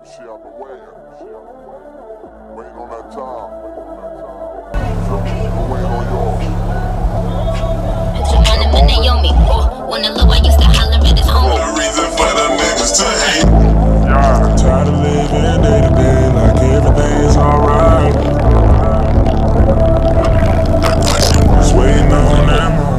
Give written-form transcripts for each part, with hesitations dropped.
She out the way. Waiting on that time. Waiting on yours. Wanna look, I used to holler at his home. No reason for the niggas to hate. Yeah. Tired of living day to day like everything's alright. Just waiting on that moment.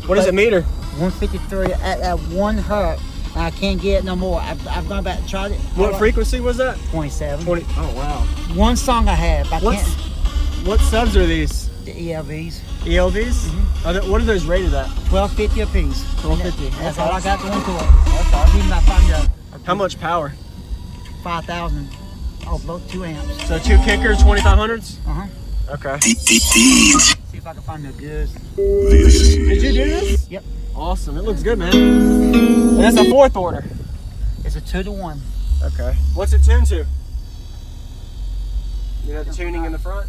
What does it meter? 153 at 1 hertz. I can't get it no more. I've gone back and tried it. What frequency was that? 27. 20. Oh wow. One song I have. What subs are these? The ELVs. ELVs? What are those rated at? 1250 a piece. 1250. That's all I got going to it. Even I find How much power? 5,000. Oh, blow 2 amps. So 2 kickers, 2500s? Okay. See if I can find the goods. Did you do this? Yep. Awesome. It looks good, man. And that's a 4th order. It's a 2-to-1. Okay. What's it tuned to? You know the tuning in the front?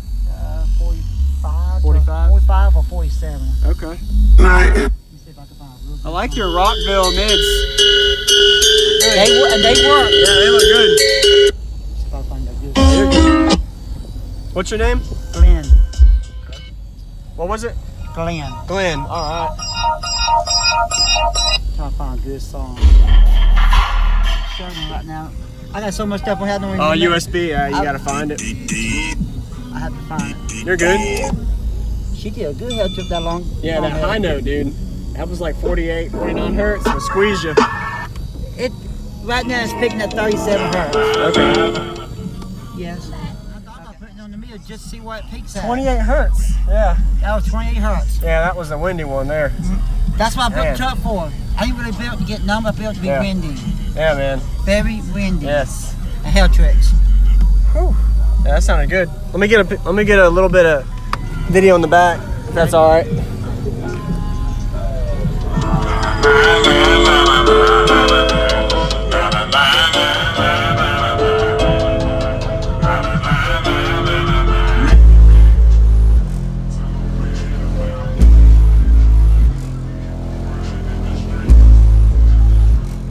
45. 45? 45 or 47. Okay. Let me see if I can find a real good I like one. your Rockville mids. They work. Yeah, they look good. See if I can find the goods. They're good. What's your name? Glenn. What was it? Glenn. Glenn. All right. Trying to find a good song. Struggling right now. I got so much stuff I have no Oh, USB. Yeah, you gotta find it. I have to find it. You're good. She did a good head trip that long. Yeah, that high note, dude. That was like 48, 49 hertz. It'll squeeze you. It right now it's picking at 37 hertz. Okay. Yes. I thought about putting it on the meter just to see what it peaks at. 28 hertz. Yeah. That was 28 hertz. Yeah, that was a windy one there. That's what I built Man. the truck for. I ain't really built to get numb. I built to be Yeah. windy. Yeah, man. Very windy. Yes. And hell tricks. Whew. Yeah, that sounded good. Let me get a little bit of video in the back, if that's all right.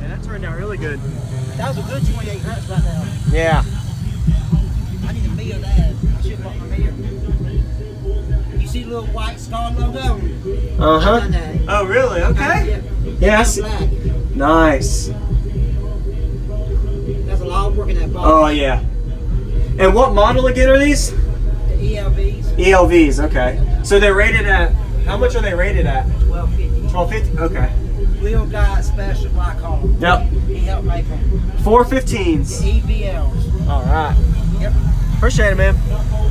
Yeah, that turned out really good. That was a good 28 hertz right now. Yeah. I need to meter that. I should have bought my meter. You see the little white Skar logo? Uh-huh. On that. Oh, really? Okay. Yes. Yes. Black. Nice. There's a lot of work in that box. Oh, yeah. And what model again are these? The ELVs, ELVs, okay. So they're rated at, how much are they rated at? 1250. 1250? Okay. Lil Guy Special, I call them. Yep. He helped make them. 415s. The EVLs. All right. Yep. Appreciate it, man.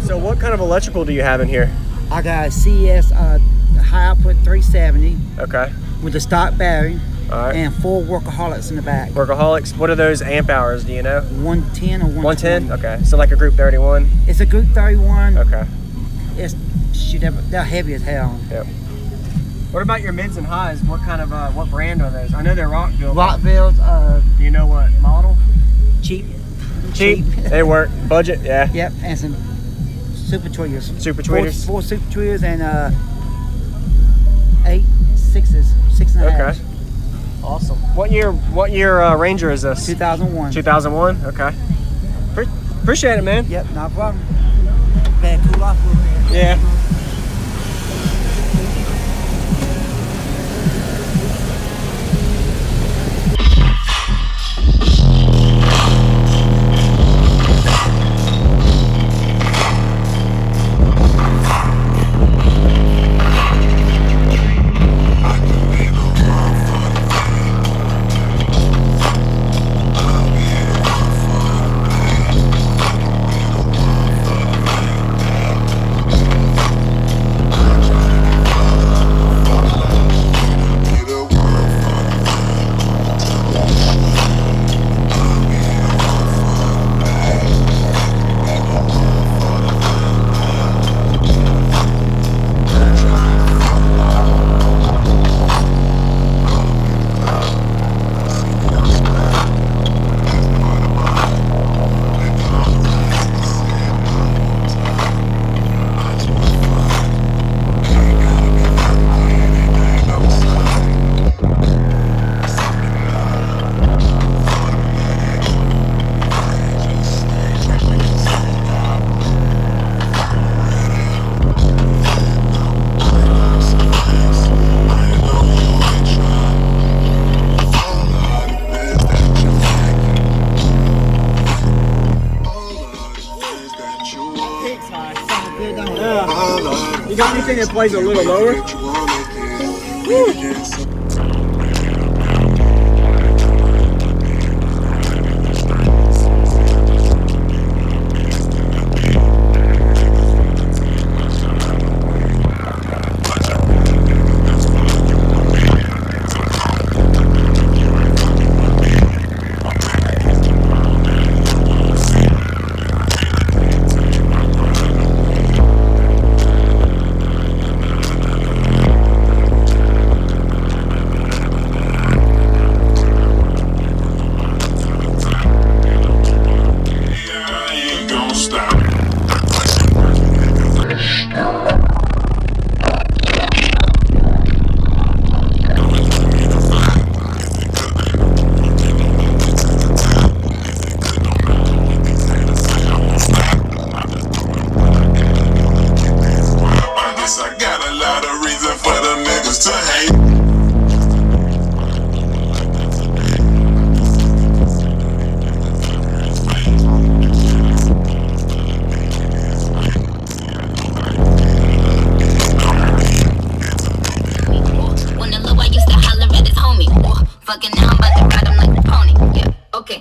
So what kind of electrical do you have in here? I got a CS high output 370 Okay. with a stock battery All right. and 4 Workaholics in the back. Workaholics. What are those amp hours, do you know? 110 or 120. 110? Okay. So like a group 31? It's a Group 31. Okay. It's shoot, they're heavy as hell. Yep. What about your mids and highs? What kind of, what brand are those? I know they're Rockville. Rockville's Do you know what model? cheap. Cheap. They work. Budget, yeah. Yep, and some Super Tweeters. Super Tweeters? Four Super Tweeters and 8 6s, 6.5. Okay. Awesome. What year Ranger is this? 2001. 2001? Okay. Appreciate it, man. Yep, no problem. Better cool off a little bit. Yeah. good, don't it? Yeah. You got anything that plays a little lower? Fucking now I'm about to ride him like a pony. Yeah, okay.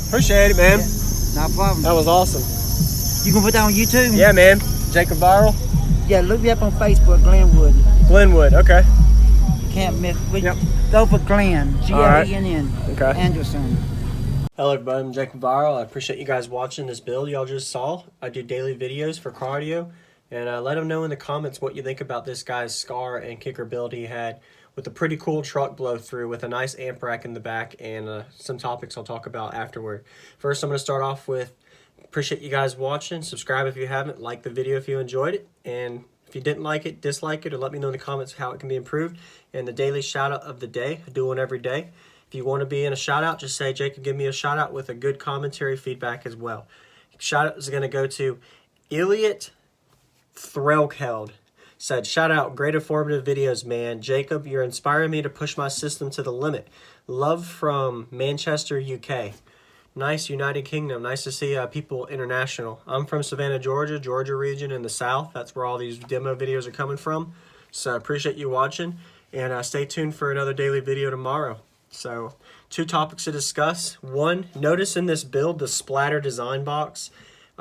Appreciate it, man. Yeah, no problem. That was awesome. You gonna put that on YouTube? Yeah, man. JacobViral. Yeah, look me up on Facebook, Glenwood. Glenwood, okay. Can't miss. Yep. Go for Glenn. G-L-E-N-N. Okay. Anderson. Hello everybody, I'm JacobViral. I appreciate you guys watching this build y'all just saw. I do daily videos for cardio, and let them know in the comments what you think about this guy's Skar and kicker build he had with a pretty cool truck blow through with a nice amp rack in the back, and some topics I'll talk about afterward. First, I'm going to start off with appreciate you guys watching. Subscribe if you haven't, like the video if you enjoyed it, and if you didn't like it, dislike it, or let me know in the comments how it can be improved. And the daily shout out of the day, I do one every day. If you want to be in a shout out, just say, Jacob, give me a shout out with a good commentary feedback as well. Shout out is going to go to Elliot Threlkeld. Said, shout out, great informative videos, man. Jacob, you're inspiring me to push my system to the limit. Love from Manchester, UK. Nice, United Kingdom. Nice to see people international. I'm from Savannah, Georgia region in the south. That's where all these demo videos are coming from. So I appreciate you watching. And stay tuned for another daily video tomorrow. So, 2 topics to discuss. One, notice in this build the splatter design box.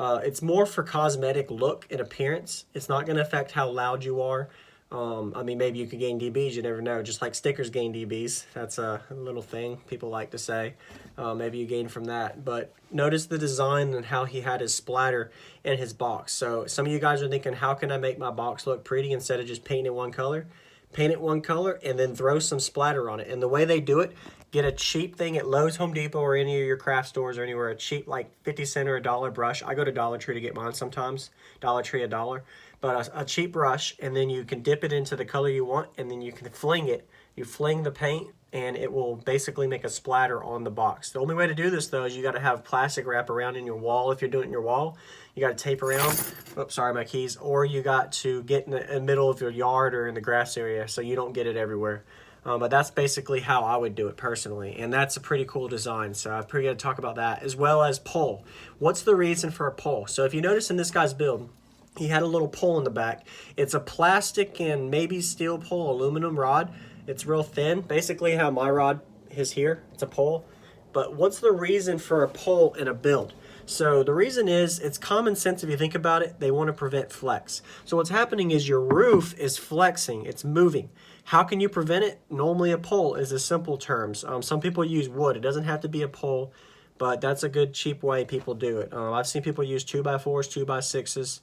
It's more for cosmetic look and appearance. It's not going to affect how loud you are. I mean, maybe you could gain dBs, you never know. Just like stickers gain dBs. That's a little thing people like to say. Maybe you gain from that. But notice the design and how he had his splatter in his box. So some of you guys are thinking, how can I make my box look pretty instead of just painting it one color? Paint it one color and then throw some splatter on it. And the way they do it, get a cheap thing at Lowe's, Home Depot, or any of your craft stores or anywhere, a cheap like 50 cent or $1 brush. I go to Dollar Tree to get mine sometimes. Dollar Tree $1. But a cheap brush, and then you can dip it into the color you want, and then you can fling it. You fling the paint and it will basically make a splatter on the box. The only way to do this though is you got to have plastic wrap around in your wall. If you're doing it in your wall, you got to tape around. Oops, sorry, my keys. Or you got to get in the middle of your yard or in the grass area so you don't get it everywhere. But that's basically how I would do it personally, and that's a pretty cool design. So I'm pretty going to talk about that, as well as pole. What's the reason for a pole? So if you notice in this guy's build, he had a little pole in the back. It's a plastic and maybe steel pole, aluminum rod. It's real thin, basically how my rod is here. It's a pole. But what's the reason for a pole in a build? So the reason is, it's common sense if you think about it. They want to prevent flex. So what's happening is your roof is flexing, it's moving. How can you prevent it? Normally a pole is a simple terms. Some people use wood. It doesn't have to be a pole, but that's a good cheap way people do it. I've seen people use 2x4s, 2x6s,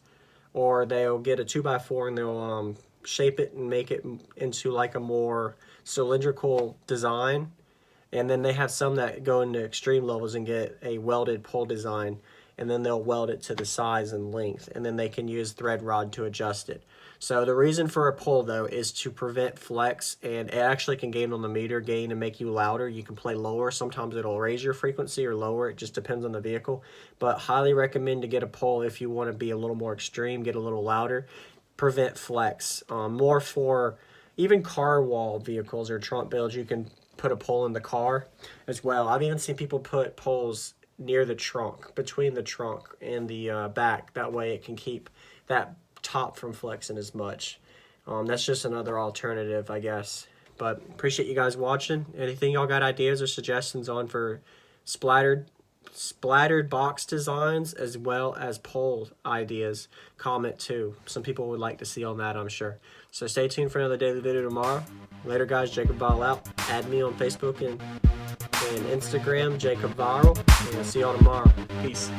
or they'll get a 2x4 and they'll shape it and make it into like a more cylindrical design. And then they have some that go into extreme levels and get a welded pole design, and then they'll weld it to the size and length, and then they can use thread rod to adjust it. So the reason for a pole though is to prevent flex, and it actually can gain on the meter, gain and make you louder. You can play lower. Sometimes it'll raise your frequency or lower. It just depends on the vehicle. But highly recommend to get a pole if you want to be a little more extreme, get a little louder, prevent flex. More for even car wall vehicles or trunk builds, you can put a pole in the car as well. I've even seen people put poles near the trunk, between the trunk and the back. That way it can keep that top from flexing as much. That's just another alternative, I guess. But appreciate you guys watching. Anything y'all got ideas or suggestions on for splattered box designs as well as pole ideas, comment too. Some people would like to see on that, I'm sure. So stay tuned for another daily video tomorrow. Later guys, JacobViral out. Add me on Facebook and Instagram, JacobViral. And I'll see y'all tomorrow. Peace.